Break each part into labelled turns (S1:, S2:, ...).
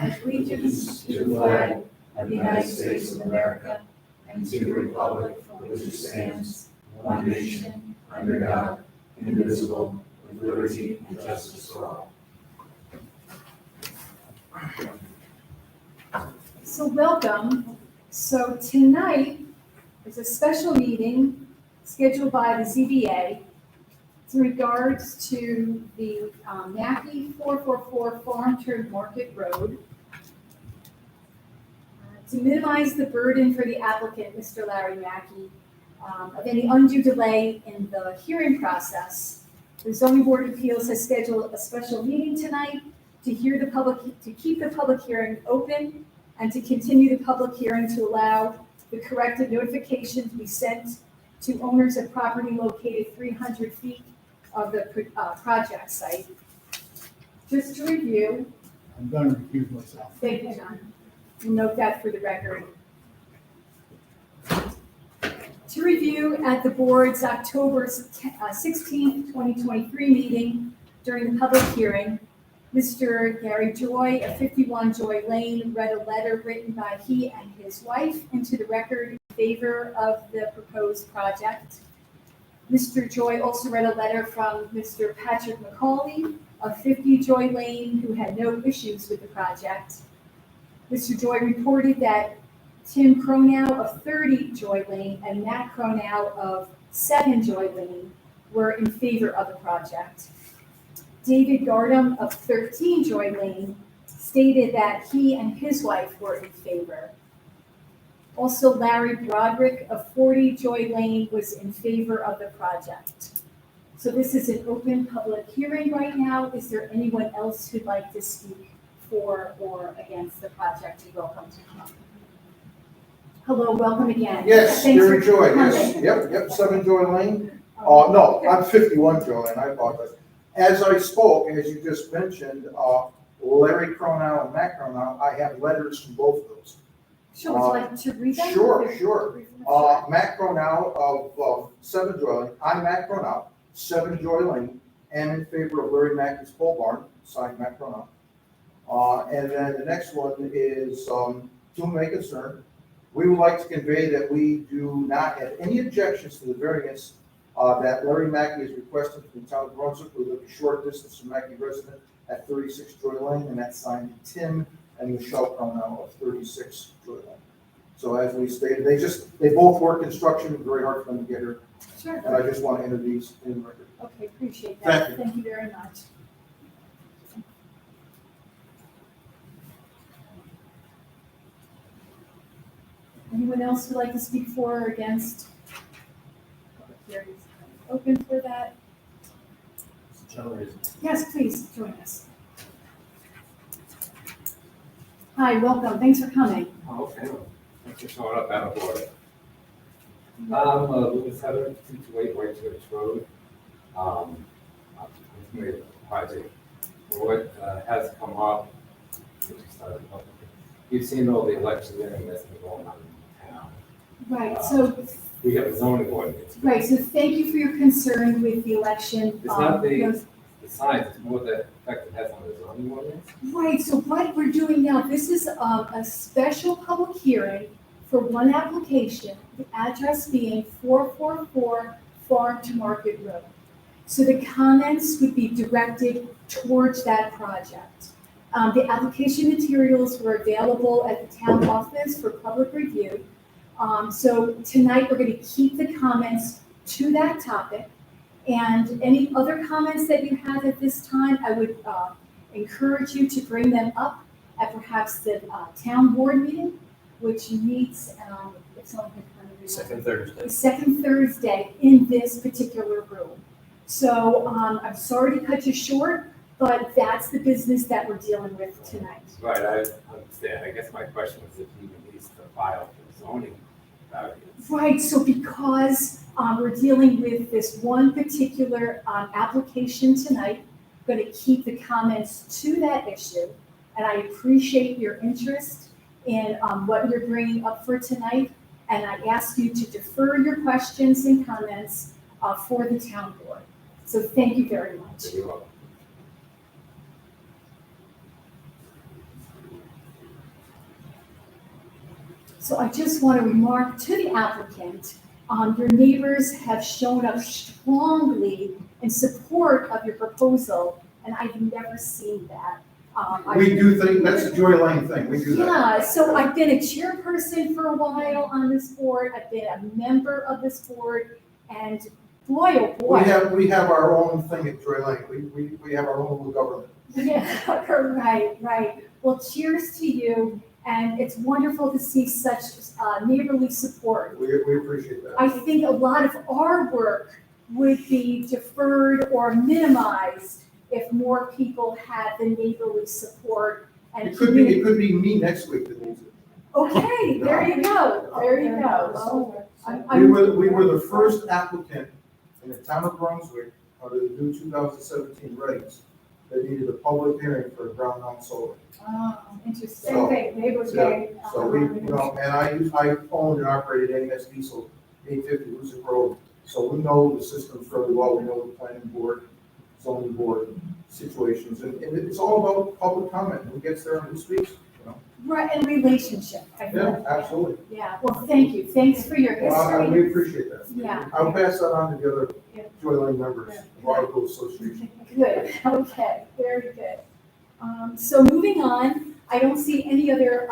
S1: allegiance to the flag of the United States of America and to the republic for which it stands, one nation, under God, indivisible, with liberty and justice for all.
S2: So welcome. So tonight is a special meeting scheduled by the ZBA in regards to the Mackey 444 Farm to Market Road. To minimize the burden for the applicant, Mr. Larry Mackey, of any undue delay in the hearing process, the Zoning Board of Appeals has scheduled a special meeting tonight to keep the public hearing open and to continue the public hearing to allow the corrected notification to be sent to owners of property located 300 feet of the project site. Just to review.
S3: I'm going to recuse myself.
S2: Thank you, John. We'll note that for the record. To review at the board's October 16th, 2023 meeting during the public hearing, Mr. Gary Joy of 51 Joy Lane read a letter written by he and his wife into the record in favor of the proposed project. Mr. Joy also read a letter from Mr. Patrick McCauley of 50 Joy Lane, who had no issues with the project. Mr. Joy reported that Tim Cronow of 30 Joy Lane and Matt Cronow of 7 Joy Lane were in favor of the project. David Gardam of 13 Joy Lane stated that he and his wife were in favor. Also, Larry Broderick of 40 Joy Lane was in favor of the project. So this is an open public hearing right now. Is there anyone else who'd like to speak for or against the project? You're welcome to come. Hello, welcome again.
S4: Yes,
S2: Thanks
S4: Gary
S2: for
S4: Joy,
S2: coming.
S4: yes, yep, 7 Joy Lane. No, I'm 51 Joy Lane, I apologize. As I spoke, as you just mentioned, Larry Cronow and Matt Cronow, I have letters from both of those.
S2: Sure, would you like to read them?
S4: Sure. Matt Cronow of 7 Joy Lane, I'm Matt Cronow, 7 Joy Lane, and in favor of Larry Mackey's pole barn, signed Matt Cronow. And then the next one is, to whom may concern, we would like to convey that we do not have any objections to the variance that Larry Mackey is requesting from the town of Brunswick. We live a short distance from Mackey resident at 36 Joy Lane, and that's signed Tim and Michelle Cronow of 36 Joy Lane. So as we stated, they both work construction, very hard for them to get here,
S2: Sure.
S4: and I just want to enter these in the record.
S2: Okay, appreciate that.
S4: Thank you.
S2: Thank you very much. Anyone else who'd like to speak for or against? Public hearing is open for that. Yes, please join us. Hi, welcome. Thanks for coming.
S5: Oh, okay. Thanks for showing up out of order. Lucas Heather, 228 White Church Road. I'm familiar with the project. What has come up, since we started, you've seen all the election hearing that's been going on in town.
S2: Right, so,
S5: We have a zoning ordinance.
S2: right, so thank you for your concern with the election.
S5: It's not
S2: those-
S5: the signs, it's more the effect it has on the zoning ordinance.
S2: Right, so what we're doing now, this is a special public hearing for one application, the address being 444 Farm to Market Road. So the comments would be directed towards that project. The application materials were available at the town office for public review. So tonight, we're going to keep the comments to that topic. And any other comments that you have at this time, I would encourage you to bring them up at perhaps the town board meeting, which meets, if someone can kind of read.
S1: Second Thursday.
S2: The second Thursday in this particular room. So I'm sorry to cut you short, but that's the business that we're dealing with tonight.
S5: Right, I understand. I guess my question was if he needs to file for zoning variance.
S2: Right, so because we're dealing with this one particular application tonight, I'm going to keep the comments to that issue. And I appreciate your interest in what you're bringing up for tonight. And I ask you to defer your questions and comments for the town board. So thank you very much.
S5: You're welcome.
S2: So I just want to remark to the applicant, your neighbors have shown up strongly in support of your proposal, and I've never seen that.
S4: We do think, that's a Joy Lane thing, we do that.
S2: Yeah, so I've been a chairperson for a while on this board, I've been a member of this board, and boy, oh boy.
S4: We have our own thing at Joy Lane, we have our own little government.
S2: Yeah, right. Well, cheers to you, and it's wonderful to see such neighborly support.
S4: We appreciate that.
S2: I think a lot of our work would be deferred or minimized if more people had the neighborly support and
S4: It could be me next week that needs it.
S2: Okay, there you go. Well,
S4: We were the first applicant in the town of Brunswick under the new 2017 regs that needed a public hearing for a ground mount solar.
S2: Oh, interesting.
S4: So-
S2: Okay, neighbor's day.
S4: So we, and I owned and operated AMS Diesel 850 Lucic Road, so we know the system fairly well, we know the planning board, zoning board situations, and it's all about public comment, who gets there and who speaks, you know?
S2: Right, and relationship, I
S4: Yeah,
S2: think.
S4: absolutely.
S2: Yeah, well, thank you. Thanks for your
S4: Well, we
S2: history.
S4: appreciate that.
S2: Yeah.
S4: I'll pass that on to the other
S2: Yeah.
S4: Joy Lane members, Waterville Association.
S2: Good, okay, very good. So moving on, I don't see any other,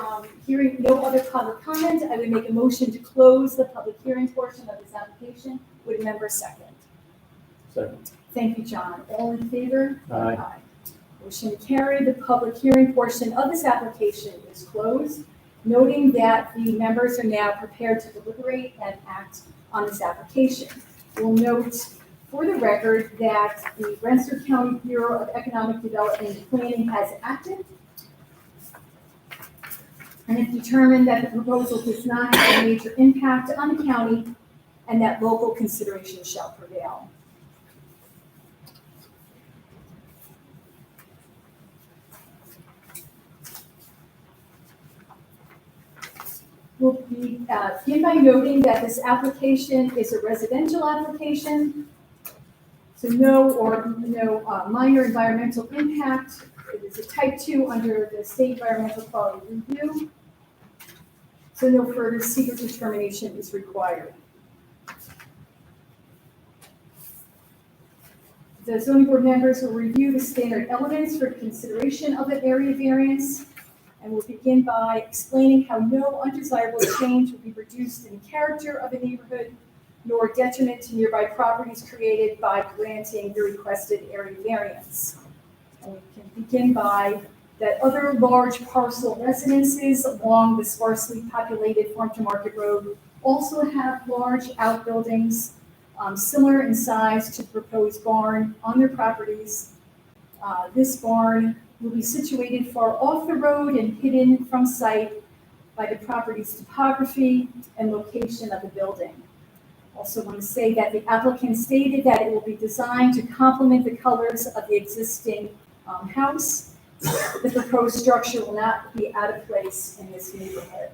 S2: hearing, no other public comment. I would make a motion to close the public hearing portion of this application. Would member second?
S6: Second.
S2: Thank you, John. All in favor?
S6: Aye.
S2: Motion carried. The public hearing portion of this application is closed, noting that the members are now prepared to deliberate and act on this application. We'll note for the record that the Rensselaer County Bureau of Economic Development and Planning has acted and it determined that the proposal does not have a major impact on the county and that local consideration shall prevail. We'll begin by noting that this application is a residential application, so no minor environmental impact. It is a type 2 under the state environmental quality review, so no further secret determination is required. The zoning board members will review the standard elements for consideration of an area variance, and we'll begin by explaining how no undesirable change will be produced in the character of a neighborhood, nor detriment to nearby properties created by granting the requested area variance. And we can begin by that other large parcel residences along the sparsely populated Farm to Market Road also have large outbuildings similar in size to the proposed barn on their properties. This barn will be situated far off the road and hidden from sight by the property's topography and location of the building. Also want to say that the applicant stated that it will be designed to complement the colors of the existing house. The proposed structure will not be out of place in this neighborhood.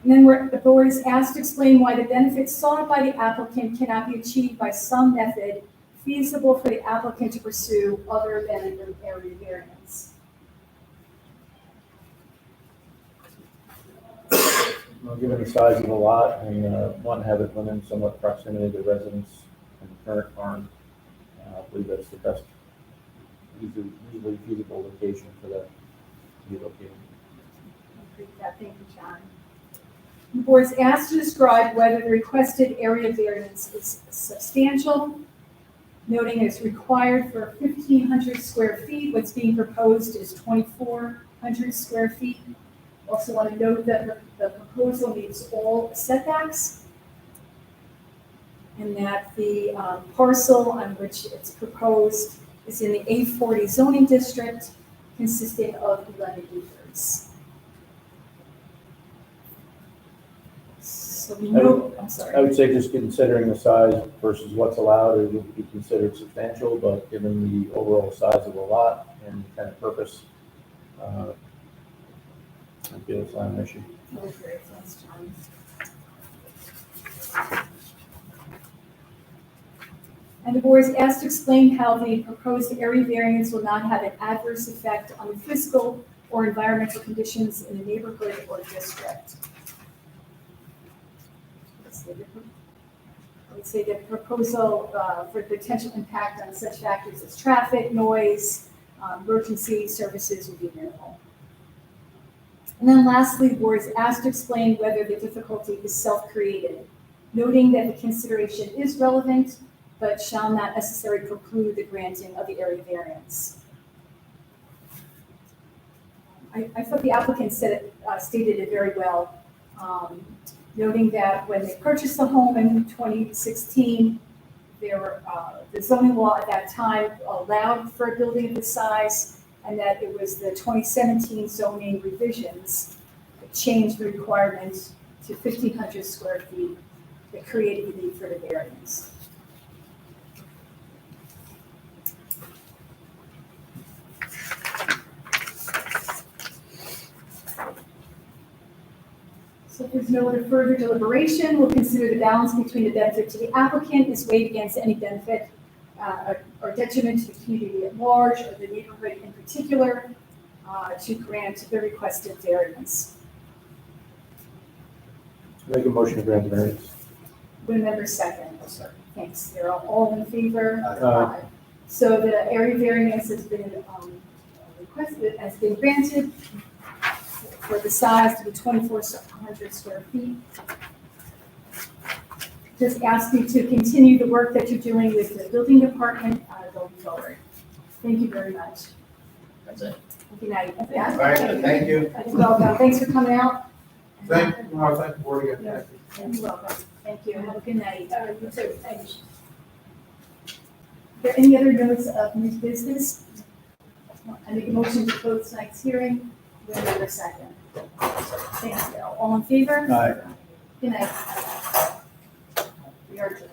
S2: And then the board is asked to explain why the benefits sought by the applicant cannot be achieved by some method feasible for the applicant to pursue other than an area variance.
S6: Well, given the size of the lot and want to have it within somewhat proximity to residents and the current farm, I believe that's the best, easily feasible location for that to be located.
S2: Thank you, John. The board is asked to describe whether the requested area variance is substantial, noting it's required for 1,500 square feet. What's being proposed is 2,400 square feet. Also want to note that the proposal meets all setbacks and that the parcel on which it's proposed is in the A40 zoning district consisting of 11 acres. So we know, I'm
S6: I
S2: sorry.
S6: would say just considering the size versus what's allowed, it would be considered substantial, but given the overall size of the lot and kind of purpose, I feel it's not an issue.
S2: Oh, great, thanks, John. And the board is asked to explain how the proposed area variance will not have an adverse effect on the physical or environmental conditions in the neighborhood or district. I would say the proposal for potential impact on such factors as traffic, noise, emergency services would be minimal. And then lastly, the board is asked to explain whether the difficulty is self-created, noting that the consideration is relevant, but shall not necessarily preclude the granting of the area variance. I thought the applicant stated it very well, noting that when they purchased the home in 2016, the zoning law at that time allowed for a building of this size, and that it was the 2017 zoning revisions that changed the requirement to 1,500 square feet that created the need for the variance. So if there's no other further deliberation, we'll consider the balance between the benefit to the applicant is weighed against any benefit or detriment to the community at large or the neighborhood in particular to grant the requested variance.
S6: Make a motion to grant the variance.
S2: Would member second? Thanks, they're all in favor?
S6: Aye.
S2: So the area variance has been requested, has been granted for the size to be 2,400 square feet. Just ask you to continue the work that you're doing with the building department going forward. Thank you very much.
S1: That's it.
S2: Good night.
S1: All right, thank you.
S2: You're welcome. Thanks for coming out.
S4: Thank the board again.
S2: Yeah. You're welcome. Thank you. Have a good night. You too. Thanks. Are there any other notes of new business? I make a motion to close tonight's hearing. Wait a second. Thanks, Bill. All in favor?
S3: Aye.
S2: Good night. We are adjourned.